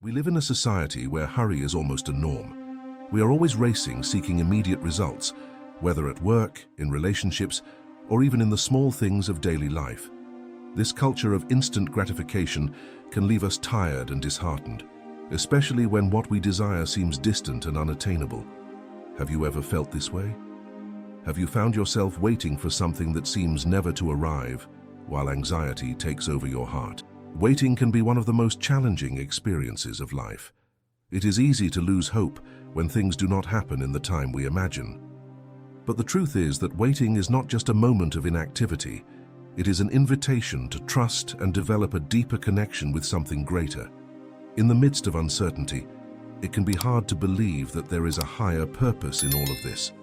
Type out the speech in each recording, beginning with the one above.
We live in a society where hurry is almost a norm. We are always racing, seeking immediate results, whether at work, in relationships, or even in the small things of daily life. This culture of instant gratification can leave us tired and disheartened, especially when what we desire seems distant and unattainable. Have you ever felt this way? Have you found yourself waiting for something that seems never to arrive, while anxiety takes over your heart? Waiting can be one of the most challenging experiences of life. It is easy to lose hope when things do not happen in the time we imagine. But the truth is that waiting is not just a moment of inactivity. It is an invitation to trust and develop a deeper connection with something greater. In the midst of uncertainty, it can be hard to believe that there is a higher purpose in all of this.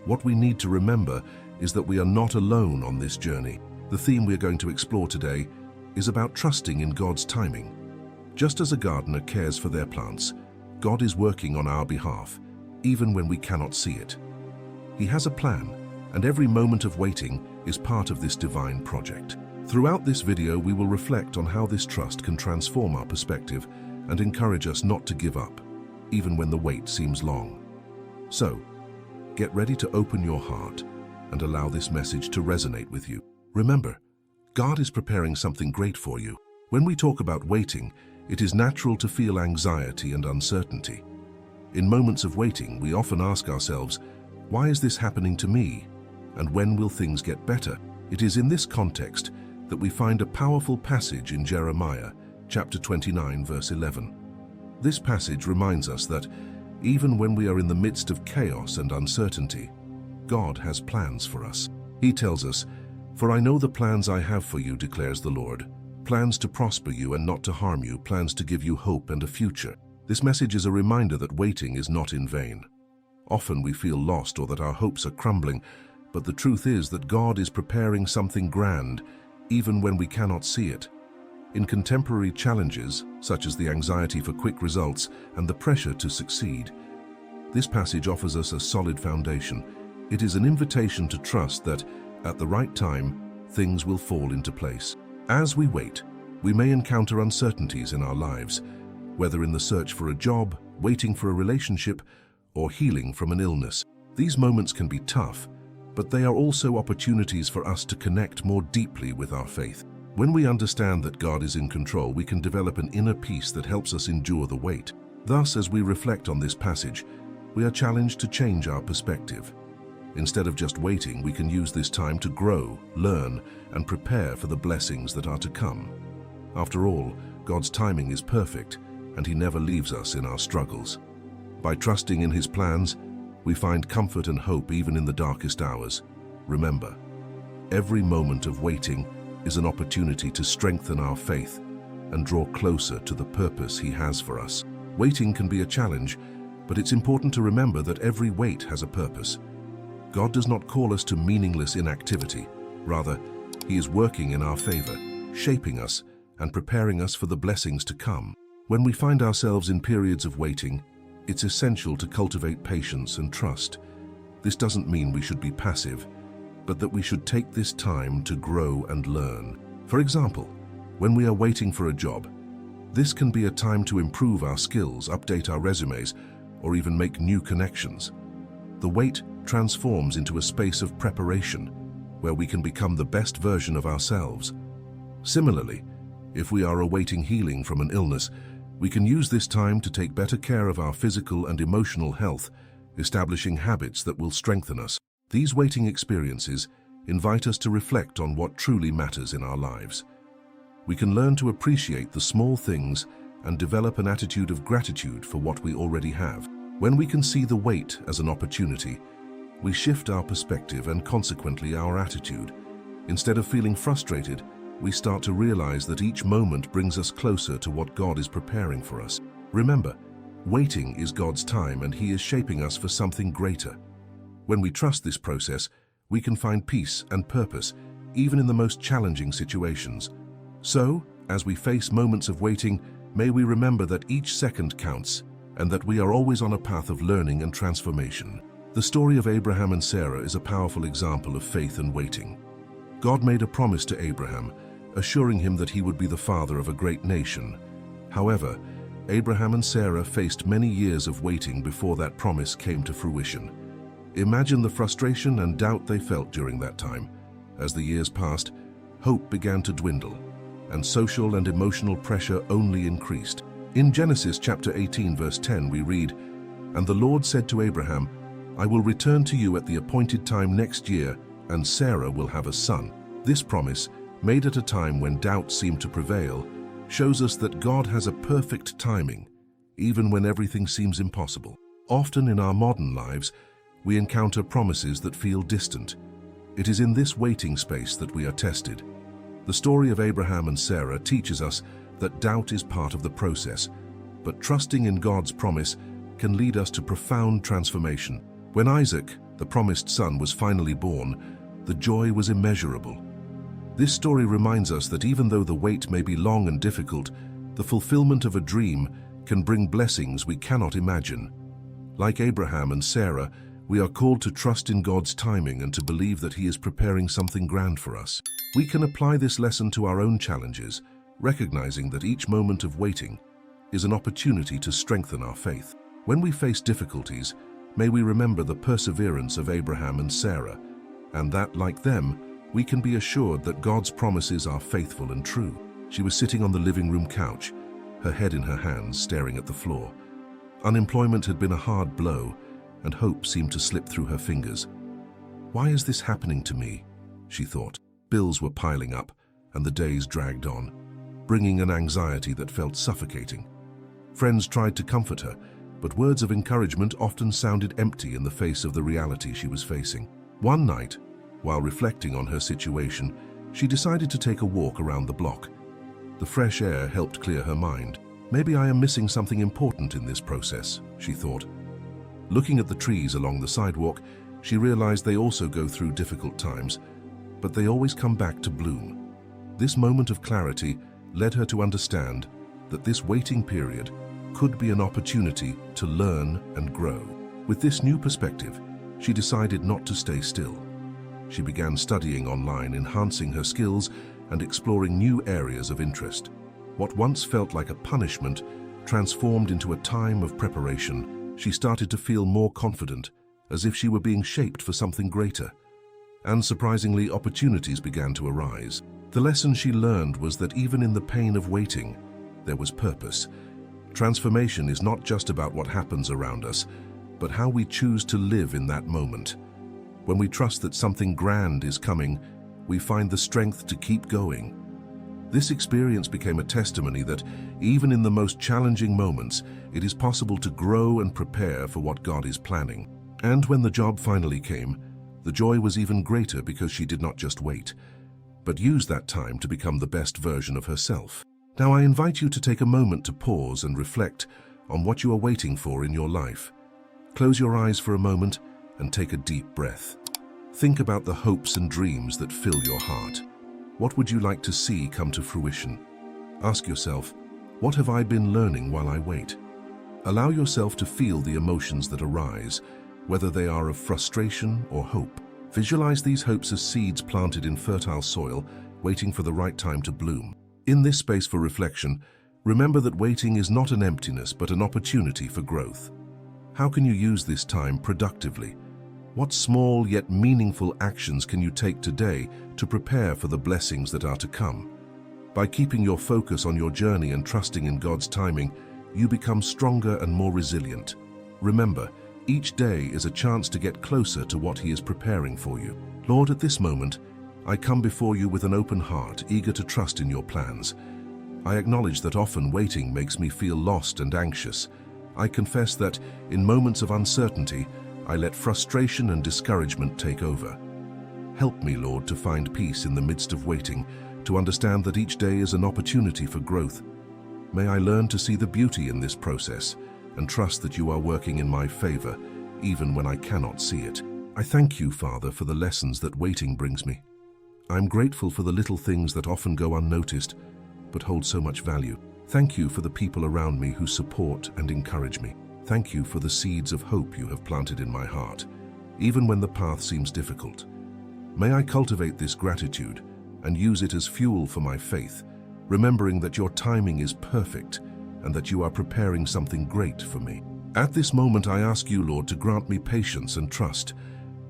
What we need to remember is that we are not alone on this journey. The theme we are going to explore today is about trusting in God's timing. Just as a gardener cares for their plants, God is working on our behalf, even when we cannot see it. He has a plan, and every moment of waiting is part of this divine project. Throughout this video, we will reflect on how this trust can transform our perspective and encourage us not to give up, even when the wait seems long. So, get ready to open your heart and allow this message to resonate with you. Remember, God is preparing something great for you. When we talk about waiting, it is natural to feel anxiety and uncertainty. In moments of waiting, we often ask ourselves, why is this happening to me? And when will things get better? It is in this context that we find a powerful passage in Jeremiah, chapter 29, verse 11. This passage reminds us that even when we are in the midst of chaos and uncertainty, God has plans for us. He tells us, "For I know the plans I have for you, declares the Lord, plans to prosper you and not to harm you, plans to give you hope and a future." This message is a reminder that waiting is not in vain. Often we feel lost or that our hopes are crumbling, but the truth is that God is preparing something grand, even when we cannot see it. In contemporary challenges, such as the anxiety for quick results and the pressure to succeed, this passage offers us a solid foundation. It is an invitation to trust that, at the right time, things will fall into place. As we wait, we may encounter uncertainties in our lives, whether in the search for a job, waiting for a relationship, or healing from an illness. These moments can be tough, but they are also opportunities for us to connect more deeply with our faith. When we understand that God is in control, we can develop an inner peace that helps us endure the wait. Thus, as we reflect on this passage, we are challenged to change our perspective. Instead of just waiting, we can use this time to grow, learn, and prepare for the blessings that are to come. After all, God's timing is perfect, and He never leaves us in our struggles. By trusting in His plans, we find comfort and hope even in the darkest hours. Remember, every moment of waiting is an opportunity to strengthen our faith and draw closer to the purpose He has for us. Waiting can be a challenge, but it's important to remember that every wait has a purpose. God does not call us to meaningless inactivity. Rather, He is working in our favor, shaping us and preparing us for the blessings to come. When we find ourselves in periods of waiting, it's essential to cultivate patience and trust. This doesn't mean we should be passive, but that we should take this time to grow and learn. For example, when we are waiting for a job, this can be a time to improve our skills, update our resumes, or even make new connections. The wait transforms into a space of preparation, where we can become the best version of ourselves. Similarly, if we are awaiting healing from an illness, we can use this time to take better care of our physical and emotional health, establishing habits that will strengthen us. These waiting experiences invite us to reflect on what truly matters in our lives. We can learn to appreciate the small things and develop an attitude of gratitude for what we already have. When we can see the wait as an opportunity, we shift our perspective and consequently our attitude. Instead of feeling frustrated, we start to realize that each moment brings us closer to what God is preparing for us. Remember, waiting is God's time and He is shaping us for something greater. When we trust this process, we can find peace and purpose, even in the most challenging situations. So, as we face moments of waiting, may we remember that each second counts and that we are always on a path of learning and transformation. The story of Abraham and Sarah is a powerful example of faith and waiting. God made a promise to Abraham, assuring him that he would be the father of a great nation. However, Abraham and Sarah faced many years of waiting before that promise came to fruition. Imagine the frustration and doubt they felt during that time. As the years passed, hope began to dwindle, and social and emotional pressure only increased. In Genesis chapter 18 verse 10 we read, "And the Lord said to Abraham, I will return to you at the appointed time next year, and Sarah will have a son." This promise, made at a time when doubt seemed to prevail, shows us that God has a perfect timing, even when everything seems impossible. Often in our modern lives, we encounter promises that feel distant. It is in this waiting space that we are tested. The story of Abraham and Sarah teaches us that doubt is part of the process, but trusting in God's promise can lead us to profound transformation. When Isaac, the promised son, was finally born, the joy was immeasurable. This story reminds us that even though the wait may be long and difficult, the fulfillment of a dream can bring blessings we cannot imagine. Like Abraham and Sarah, we are called to trust in God's timing and to believe that He is preparing something grand for us. We can apply this lesson to our own challenges, recognizing that each moment of waiting is an opportunity to strengthen our faith. When we face difficulties, may we remember the perseverance of Abraham and Sarah, and that, like them, we can be assured that God's promises are faithful and true. She was sitting on the living room couch, her head in her hands, staring at the floor. Unemployment had been a hard blow, and hope seemed to slip through her fingers. "Why is this happening to me?" she thought. Bills were piling up, and the days dragged on, bringing an anxiety that felt suffocating. Friends tried to comfort her, but words of encouragement often sounded empty in the face of the reality she was facing. One night, while reflecting on her situation, she decided to take a walk around the block. The fresh air helped clear her mind. "Maybe I am missing something important in this process," she thought. Looking at the trees along the sidewalk, she realized they also go through difficult times, but they always come back to bloom. This moment of clarity led her to understand that this waiting period could be an opportunity to learn and grow. With this new perspective, she decided not to stay still. She began studying online, enhancing her skills and exploring new areas of interest. What once felt like a punishment transformed into a time of preparation. She started to feel more confident, as if she were being shaped for something greater. And surprisingly, opportunities began to arise. The lesson she learned was that even in the pain of waiting, there was purpose. Transformation is not just about what happens around us, but how we choose to live in that moment. When we trust that something grand is coming, we find the strength to keep going. This experience became a testimony that even in the most challenging moments, it is possible to grow and prepare for what God is planning. And when the job finally came, the joy was even greater because she did not just wait, but use that time to become the best version of herself. Now I invite you to take a moment to pause and reflect on what you are waiting for in your life. Close your eyes for a moment and take a deep breath. Think about the hopes and dreams that fill your heart. What would you like to see come to fruition? Ask yourself, what have I been learning while I wait? Allow yourself to feel the emotions that arise, whether they are of frustration or hope. Visualize these hopes as seeds planted in fertile soil, waiting for the right time to bloom. In this space for reflection, remember that waiting is not an emptiness but an opportunity for growth. How can you use this time productively? What small yet meaningful actions can you take today to prepare for the blessings that are to come? By keeping your focus on your journey and trusting in God's timing, you become stronger and more resilient. Remember, each day is a chance to get closer to what He is preparing for you. Lord, at this moment, I come before you with an open heart, eager to trust in your plans. I acknowledge that often waiting makes me feel lost and anxious. I confess that, in moments of uncertainty, I let frustration and discouragement take over. Help me, Lord, to find peace in the midst of waiting, to understand that each day is an opportunity for growth. May I learn to see the beauty in this process and trust that you are working in my favor, even when I cannot see it. I thank you, Father, for the lessons that waiting brings me. I'm grateful for the little things that often go unnoticed, but hold so much value. Thank you for the people around me who support and encourage me. Thank you for the seeds of hope you have planted in my heart, even when the path seems difficult. May I cultivate this gratitude and use it as fuel for my faith, remembering that your timing is perfect and that you are preparing something great for me. At this moment, I ask you, Lord, to grant me patience and trust.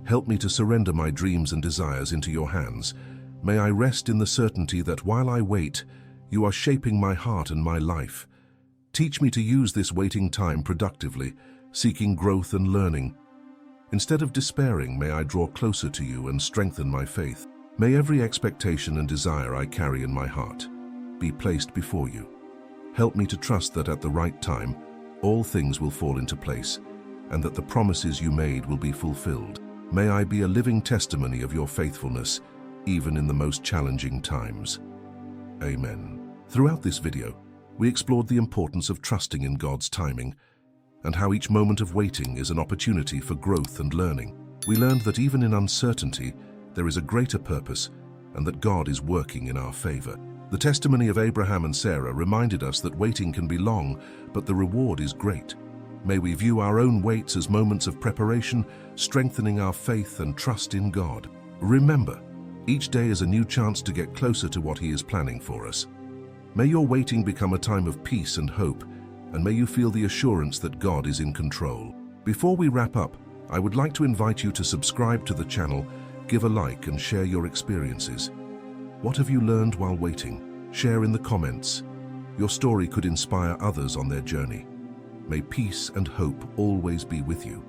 Help me to surrender my dreams and desires into your hands. May I rest in the certainty that while I wait, you are shaping my heart and my life. Teach me to use this waiting time productively, seeking growth and learning. Instead of despairing, may I draw closer to you and strengthen my faith. May every expectation and desire I carry in my heart be placed before you. Help me to trust that at the right time, all things will fall into place, and that the promises you made will be fulfilled. May I be a living testimony of your faithfulness, even in the most challenging times. Amen. Throughout this video, we explored the importance of trusting in God's timing and how each moment of waiting is an opportunity for growth and learning. We learned that even in uncertainty, there is a greater purpose and that God is working in our favor. The testimony of Abraham and Sarah reminded us that waiting can be long, but the reward is great. May we view our own waits as moments of preparation, strengthening our faith and trust in God. Remember, each day is a new chance to get closer to what He is planning for us. May your waiting become a time of peace and hope, and may you feel the assurance that God is in control. Before we wrap up, I would like to invite you to subscribe to the channel, give a like, and share your experiences. What have you learned while waiting? Share in the comments. Your story could inspire others on their journey. May peace and hope always be with you.